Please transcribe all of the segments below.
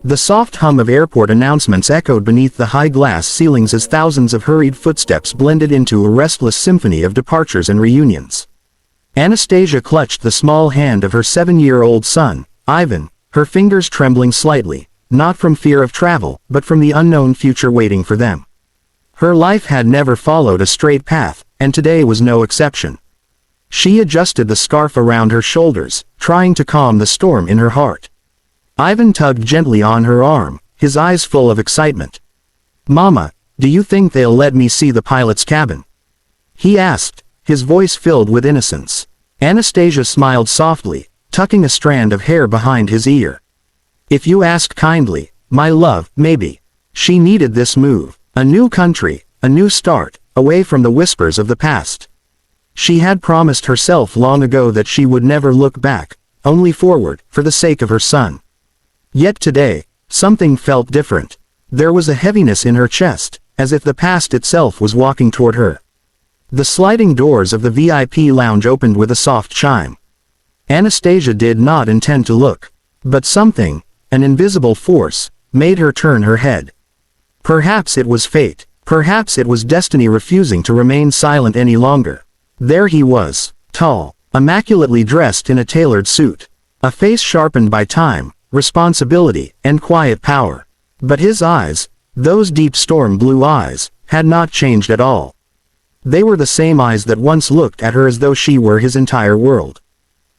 The soft hum of airport announcements echoed beneath the high glass ceilings as thousands of hurried footsteps blended into a restless symphony of departures and reunions. Anastasia clutched the small hand of her 7-year-old son, Ivan, her fingers trembling slightly, not from fear of travel, but from the unknown future waiting for them. Her life had never followed a straight path, and today was no exception. She adjusted the scarf around her shoulders, trying to calm the storm in her heart. Ivan tugged gently on her arm, his eyes full of excitement. "Mama, do you think they'll let me see the pilot's cabin?" he asked, his voice filled with innocence. Anastasia smiled softly, tucking a strand of hair behind his ear. "If you ask kindly, my love, maybe." She needed this move. A new country, a new start, away from the whispers of the past. She had promised herself long ago that she would never look back, only forward, for the sake of her son. Yet today, something felt different. There was a heaviness in her chest, as if the past itself was walking toward her. The sliding doors of the VIP lounge opened with a soft chime. Anastasia did not intend to look, but something, an invisible force, made her turn her head. Perhaps it was fate, perhaps it was destiny refusing to remain silent any longer. There he was, tall, immaculately dressed in a tailored suit, a face sharpened by time, responsibility, and quiet power. But his eyes, those deep storm blue eyes, had not changed at all. They were the same eyes that once looked at her as though she were his entire world.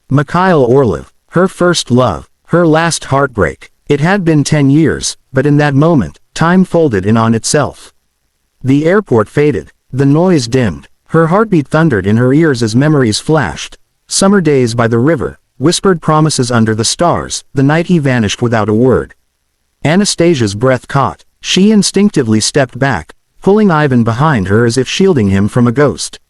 Mikhail Orlov, her first love, her last heartbreak. It had been 10 years, but in that moment, time folded in on itself. The airport faded, the noise dimmed, her heartbeat thundered in her ears as memories flashed. Summer days by the river, whispered promises under the stars, the night he vanished without a word. Anastasia's breath caught. She instinctively stepped back, pulling Ivan behind her as if shielding him from a ghost.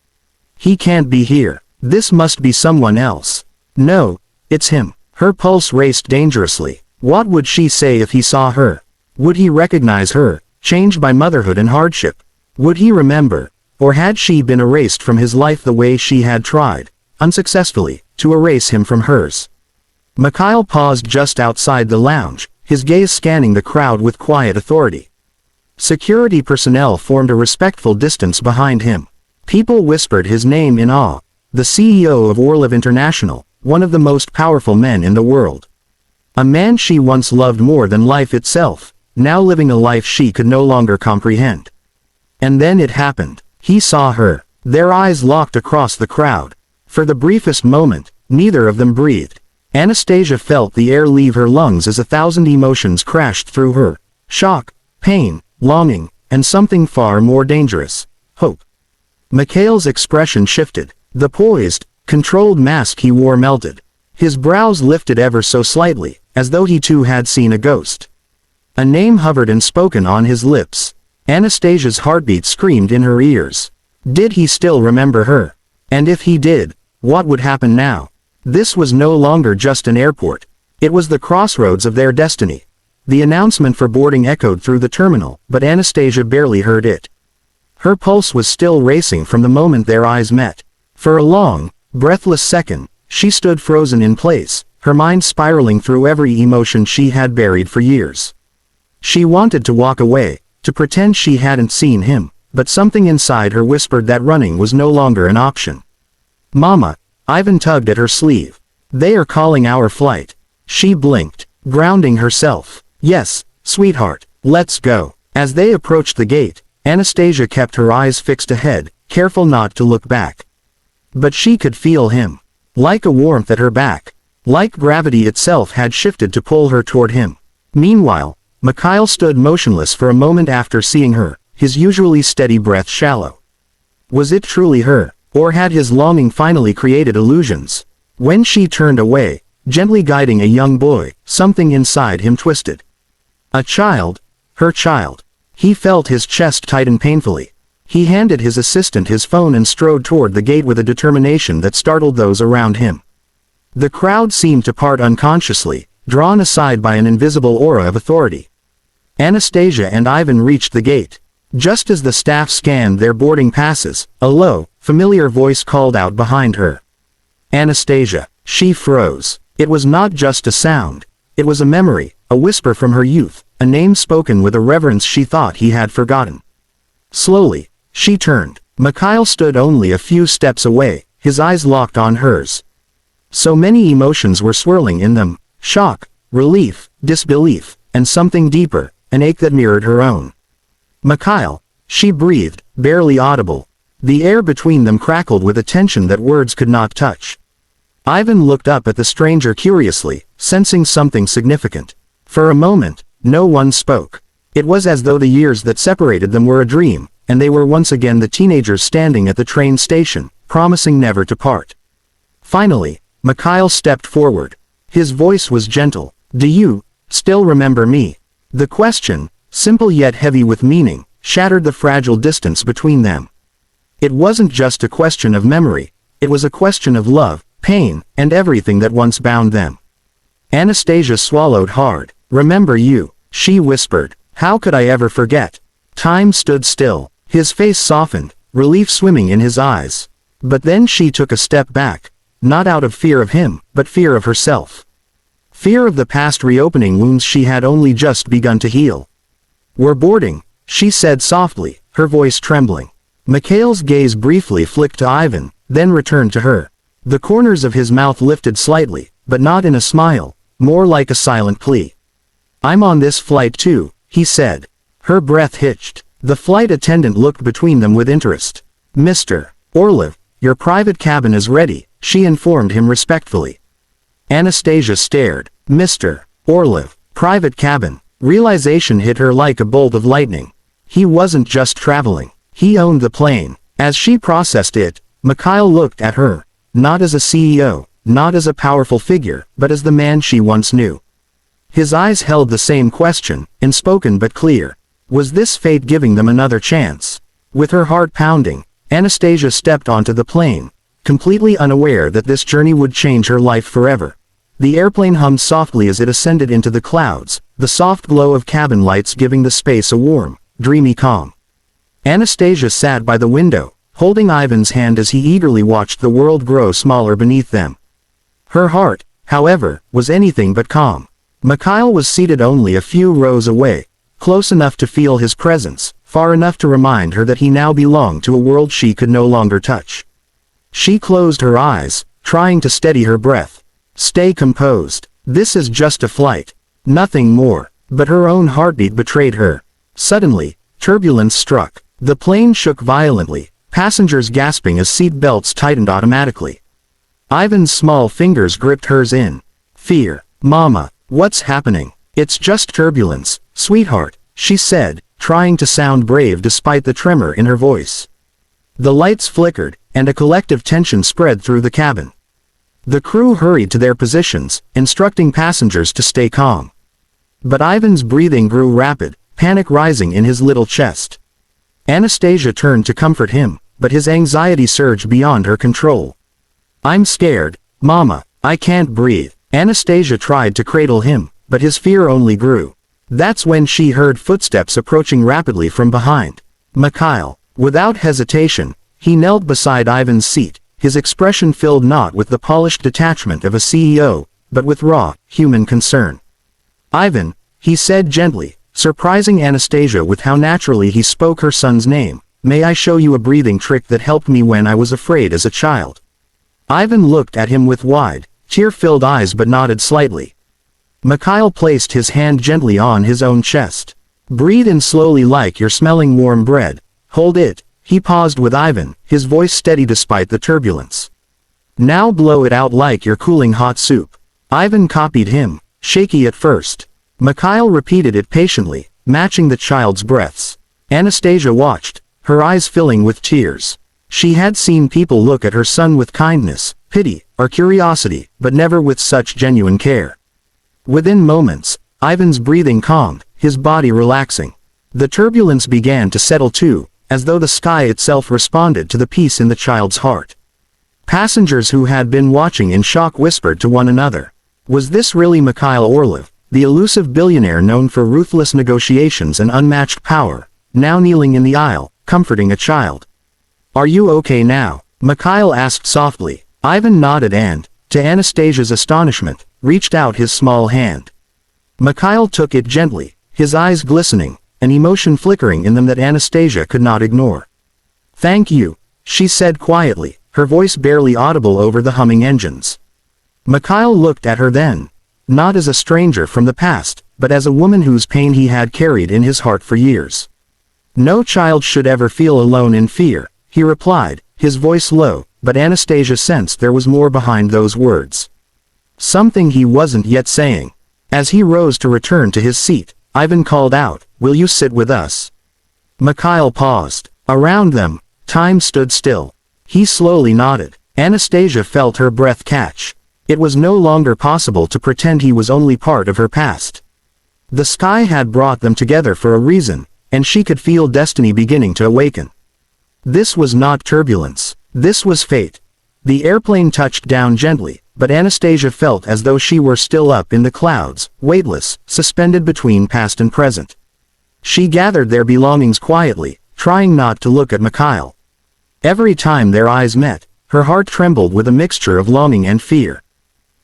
"He can't be here. This must be someone else." "No, it's him." Her pulse raced dangerously. What would she say if he saw her? Would he recognize her, changed by motherhood and hardship? Would he remember? Or had she been erased from his life the way she had tried, unsuccessfully, to erase him from hers? Mikhail paused just outside the lounge, his gaze scanning the crowd with quiet authority. Security personnel formed a respectful distance behind him. People whispered his name in awe. The CEO of Orlov International, one of the most powerful men in the world. A man she once loved more than life itself, now living a life she could no longer comprehend. And then it happened. He saw her. Their eyes locked across the crowd. For the briefest moment, neither of them breathed. Anastasia felt the air leave her lungs as 1,000 emotions crashed through her. Shock, pain, longing, and something far more dangerous, hope. Mikhail's expression shifted. The poised, controlled mask he wore melted. His brows lifted ever so slightly, as though he too had seen a ghost. A name hovered unspoken on his lips. Anastasia's heartbeat screamed in her ears. Did he still remember her? And if he did, what would happen now? This was no longer just an airport. It was the crossroads of their destiny. The announcement for boarding echoed through the terminal, but Anastasia barely heard it. Her pulse was still racing from the moment their eyes met. For a long, breathless second, she stood frozen in place, her mind spiraling through every emotion she had buried for years. She wanted to walk away, to pretend she hadn't seen him, but something inside her whispered that running was no longer an option. "Mama," Ivan tugged at her sleeve. "They are calling our flight." She blinked, grounding herself. "Yes, sweetheart, let's go." As they approached the gate, Anastasia kept her eyes fixed ahead, careful not to look back. But she could feel him. Like a warmth at her back. Like gravity itself had shifted to pull her toward him. Meanwhile, Mikhail stood motionless for a moment after seeing her, his usually steady breath shallow. Was it truly her, or had his longing finally created illusions? When she turned away, gently guiding a young boy, something inside him twisted. A child, her child. He felt his chest tighten painfully. He handed his assistant his phone and strode toward the gate with a determination that startled those around him. The crowd seemed to part unconsciously, drawn aside by an invisible aura of authority. Anastasia and Ivan reached the gate. Just as the staff scanned their boarding passes, a low, familiar voice called out behind her. "Anastasia." She froze. It was not just a sound. It was a memory, a whisper from her youth, a name spoken with a reverence she thought he had forgotten. Slowly, she turned. Mikhail stood only a few steps away, his eyes locked on hers. So many emotions were swirling in them: shock, relief, disbelief, and something deeper, an ache that mirrored her own. "Mikhail," she breathed, barely audible. The air between them crackled with a tension that words could not touch. Ivan looked up at the stranger curiously, sensing something significant. For a moment, no one spoke. It was as though the years that separated them were a dream, and they were once again the teenagers standing at the train station, promising never to part. Finally, Mikhail stepped forward. His voice was gentle. "Do you still remember me?" The question, simple yet heavy with meaning, shattered the fragile distance between them. It wasn't just a question of memory, it was a question of love, pain, and everything that once bound them. Anastasia swallowed hard. "Remember you," she whispered. "How could I ever forget?" Time stood still. His face softened, relief swimming in his eyes. But then she took a step back, not out of fear of him, but fear of herself. Fear of the past reopening wounds she had only just begun to heal. "We're boarding," she said softly, her voice trembling. Mikhail's gaze briefly flicked to Ivan, then returned to her. The corners of his mouth lifted slightly, but not in a smile, more like a silent plea. "I'm on this flight too," he said. Her breath hitched. The flight attendant looked between them with interest. "Mr. Orlov, your private cabin is ready," she informed him respectfully. Anastasia stared. "Mr. Orlov, private cabin." Realization hit her like a bolt of lightning. He wasn't just traveling. He owned the plane. As she processed it, Mikhail looked at her, not as a CEO, not as a powerful figure, but as the man she once knew. His eyes held the same question, unspoken but clear. Was this fate giving them another chance? With her heart pounding, Anastasia stepped onto the plane, completely unaware that this journey would change her life forever. The airplane hummed softly as it ascended into the clouds, the soft glow of cabin lights giving the space a warm, dreamy calm. Anastasia sat by the window, holding Ivan's hand as he eagerly watched the world grow smaller beneath them. Her heart, however, was anything but calm. Mikhail was seated only a few rows away, close enough to feel his presence, far enough to remind her that he now belonged to a world she could no longer touch. She closed her eyes, trying to steady her breath. "Stay composed. This is just a flight. Nothing more." But her own heartbeat betrayed her. Suddenly, turbulence struck. The plane shook violently, passengers gasping as seat belts tightened automatically. Ivan's small fingers gripped hers in fear. "Mama, what's happening?" "It's just turbulence, sweetheart," she said, trying to sound brave despite the tremor in her voice. The lights flickered, and a collective tension spread through the cabin. The crew hurried to their positions, instructing passengers to stay calm. But Ivan's breathing grew rapid, panic rising in his little chest. Anastasia turned to comfort him, but his anxiety surged beyond her control. "I'm scared, Mama, I can't breathe." Anastasia tried to cradle him, but his fear only grew. That's when she heard footsteps approaching rapidly from behind. Mikhail. Without hesitation, he knelt beside Ivan's seat, his expression filled not with the polished detachment of a CEO, but with raw, human concern. "Ivan," he said gently, surprising Anastasia with how naturally he spoke her son's name, "may I show you a breathing trick that helped me when I was afraid as a child?" Ivan looked at him with wide, tear-filled eyes but nodded slightly. Mikhail placed his hand gently on his own chest. "Breathe in slowly like you're smelling warm bread. Hold it." He paused with Ivan, his voice steady despite the turbulence. "Now blow it out like you're cooling hot soup." Ivan copied him, shaky at first. Mikhail repeated it patiently, matching the child's breaths. Anastasia watched, her eyes filling with tears. She had seen people look at her son with kindness, pity, or curiosity, but never with such genuine care. Within moments, Ivan's breathing calmed, his body relaxing. The turbulence began to settle too, as though the sky itself responded to the peace in the child's heart. Passengers who had been watching in shock whispered to one another. Was this really Mikhail Orlov, the elusive billionaire known for ruthless negotiations and unmatched power, now kneeling in the aisle, comforting a child? "Are you okay now?" Mikhail asked softly. Ivan nodded and, to Anastasia's astonishment, reached out his small hand. Mikhail took it gently, his eyes glistening, an emotion flickering in them that Anastasia could not ignore. "Thank you," she said quietly, her voice barely audible over the humming engines. Mikhail looked at her then, not as a stranger from the past, but as a woman whose pain he had carried in his heart for years. "No child should ever feel alone in fear," he replied, his voice low, but Anastasia sensed there was more behind those words. Something he wasn't yet saying. As he rose to return to his seat, Ivan called out, "Will you sit with us?" Mikhail paused. Around them, time stood still. He slowly nodded. Anastasia felt her breath catch. It was no longer possible to pretend he was only part of her past. The sky had brought them together for a reason, and she could feel destiny beginning to awaken. This was not turbulence. This was fate. The airplane touched down gently, but Anastasia felt as though she were still up in the clouds, weightless, suspended between past and present. She gathered their belongings quietly, trying not to look at Mikhail. Every time their eyes met, her heart trembled with a mixture of longing and fear.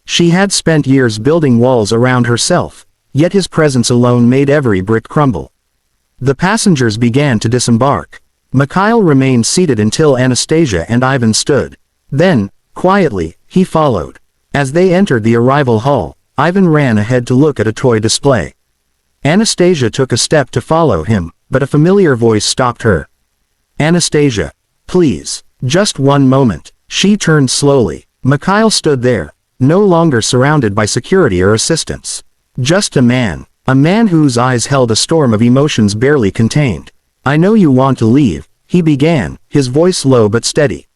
She had spent years building walls around herself, yet his presence alone made every brick crumble. The passengers began to disembark. Mikhail remained seated until Anastasia and Ivan stood. Then, quietly, he followed. As they entered the arrival hall, Ivan ran ahead to look at a toy display. Anastasia took a step to follow him, but a familiar voice stopped her. "Anastasia, please, just one moment." She turned slowly. Mikhail stood there, no longer surrounded by security or assistants. Just a man whose eyes held a storm of emotions barely contained. "I know you want to leave," he began, his voice low but steady.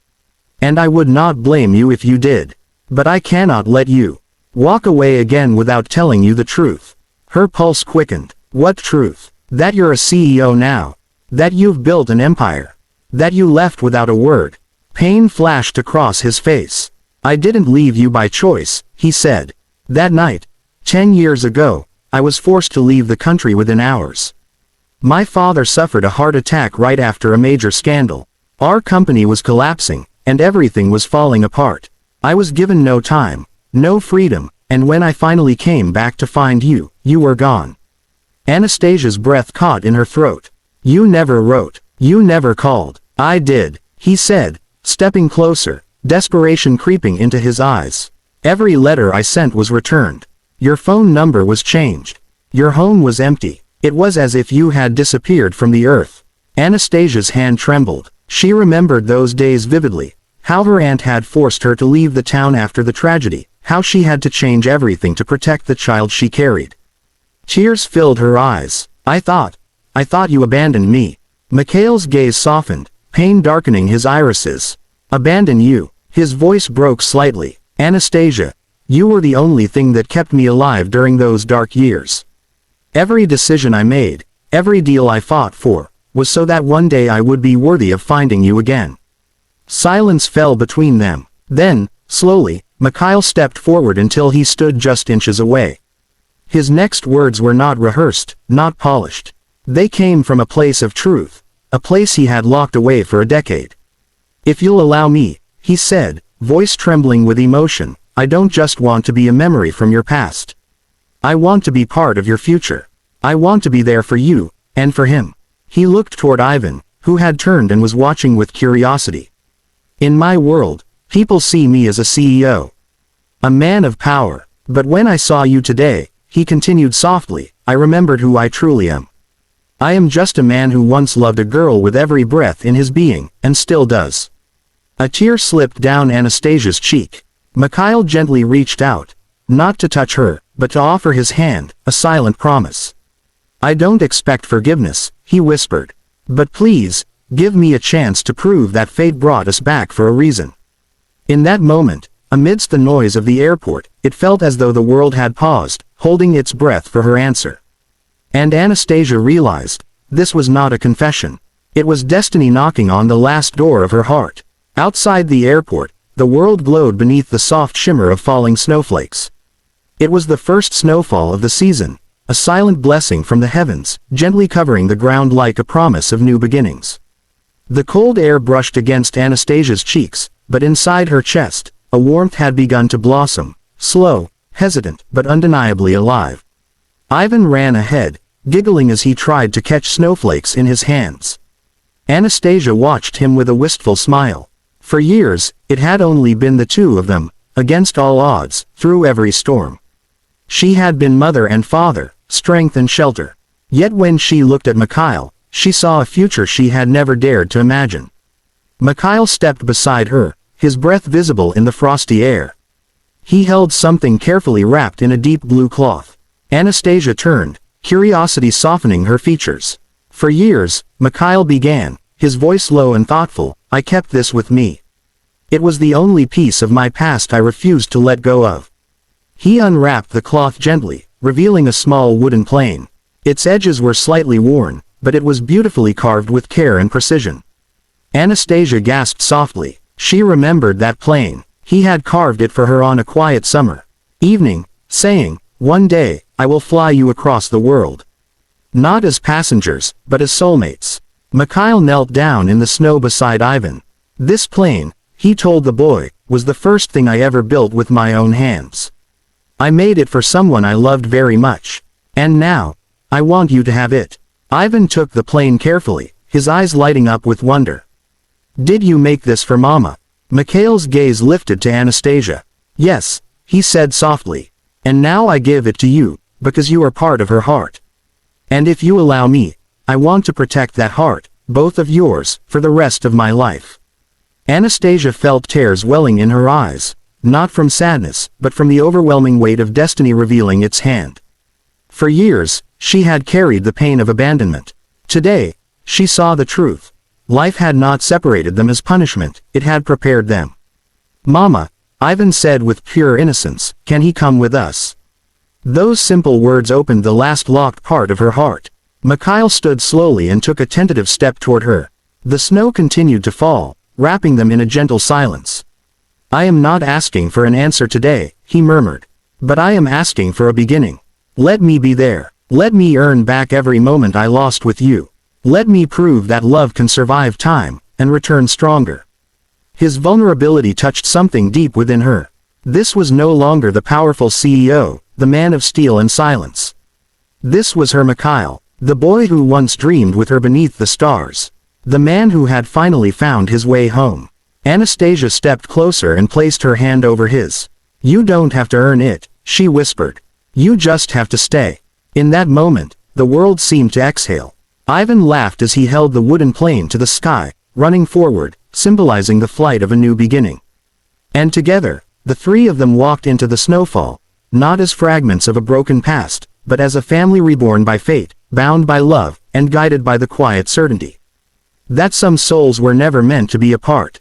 "And I would not blame you if you did. But I cannot let you walk away again without telling you the truth." Her pulse quickened. "What truth?" "That you're a CEO now. That you've built an empire. That you left without a word." Pain flashed across his face. "I didn't leave you by choice," he said. "That night, 10 years ago, I was forced to leave the country within hours. My father suffered a heart attack right after a major scandal. Our company was collapsing, and everything was falling apart. I was given no time, no freedom, and when I finally came back to find you, you were gone." Anastasia's breath caught in her throat. "You never wrote. You never called." "I did," he said, stepping closer, desperation creeping into his eyes. "Every letter I sent was returned. Your phone number was changed. Your home was empty. It was as if you had disappeared from the earth." Anastasia's hand trembled. She remembered those days vividly. How her aunt had forced her to leave the town after the tragedy, how she had to change everything to protect the child she carried. Tears filled her eyes. I thought you abandoned me." Mikhail's gaze softened, pain darkening his irises. "Abandon you?" His voice broke slightly. "Anastasia, you were the only thing that kept me alive during those dark years. Every decision I made, every deal I fought for, was so that one day I would be worthy of finding you again." Silence fell between them. Then, slowly, Mikhail stepped forward until he stood just inches away. His next words were not rehearsed, not polished. They came from a place of truth, a place he had locked away for a decade. "If you'll allow me," he said, voice trembling with emotion, "I don't just want to be a memory from your past. I want to be part of your future. I want to be there for you, and for him." He looked toward Ivan, who had turned and was watching with curiosity. "In my world, people see me as a CEO. A man of power. But when I saw you today," he continued softly, "I remembered who I truly am. I am just a man who once loved a girl with every breath in his being, and still does." A tear slipped down Anastasia's cheek. Mikhail gently reached out, not to touch her, but to offer his hand, a silent promise. "I don't expect forgiveness," he whispered. "But please, give me a chance to prove that fate brought us back for a reason." In that moment, amidst the noise of the airport, it felt as though the world had paused, holding its breath for her answer. And Anastasia realized, this was not a confession. It was destiny knocking on the last door of her heart. Outside the airport, the world glowed beneath the soft shimmer of falling snowflakes. It was the first snowfall of the season, a silent blessing from the heavens, gently covering the ground like a promise of new beginnings. The cold air brushed against Anastasia's cheeks, but inside her chest, a warmth had begun to blossom, slow, hesitant, but undeniably alive. Ivan ran ahead, giggling as he tried to catch snowflakes in his hands. Anastasia watched him with a wistful smile. For years, it had only been the two of them, against all odds, through every storm. She had been mother and father, strength and shelter. Yet when she looked at Mikhail, she saw a future she had never dared to imagine. Mikhail stepped beside her, his breath visible in the frosty air. He held something carefully wrapped in a deep blue cloth. Anastasia turned, curiosity softening her features. For years, Mikhail began, his voice low and thoughtful, I kept this with me. It was the only piece of my past I refused to let go of. He unwrapped the cloth gently, revealing a small wooden plane. Its edges were slightly worn, but it was beautifully carved with care and precision. Anastasia gasped softly. She remembered that plane. He had carved it for her on a quiet summer evening, saying, one day, I will fly you across the world. Not as passengers, but as soulmates. Mikhail knelt down in the snow beside Ivan. This plane, he told the boy, was the first thing I ever built with my own hands. I made it for someone I loved very much. And now, I want you to have it. Ivan took the plane carefully, his eyes lighting up with wonder. Did you make this for Mama? Mikhail's gaze lifted to Anastasia. Yes, he said softly. And now I give it to you, because you are part of her heart. And if you allow me, I want to protect that heart, both of yours, for the rest of my life. Anastasia felt tears welling in her eyes, not from sadness, but from the overwhelming weight of destiny revealing its hand. For years, she had carried the pain of abandonment. Today, she saw the truth. Life had not separated them as punishment, it had prepared them. Mama, Ivan said with pure innocence, can he come with us? Those simple words opened the last locked part of her heart. Mikhail stood slowly and took a tentative step toward her. The snow continued to fall, wrapping them in a gentle silence. I am not asking for an answer today, he murmured. But I am asking for a beginning. Let me be there. Let me earn back every moment I lost with you. Let me prove that love can survive time, and return stronger. His vulnerability touched something deep within her. This was no longer the powerful CEO, the man of steel and silence. This was her Mikhail, the boy who once dreamed with her beneath the stars. The man who had finally found his way home. Anastasia stepped closer and placed her hand over his. You don't have to earn it, she whispered. You just have to stay. In that moment, the world seemed to exhale. Ivan laughed as he held the wooden plane to the sky, running forward, symbolizing the flight of a new beginning. And together, the three of them walked into the snowfall, not as fragments of a broken past, but as a family reborn by fate, bound by love, and guided by the quiet certainty that some souls were never meant to be apart.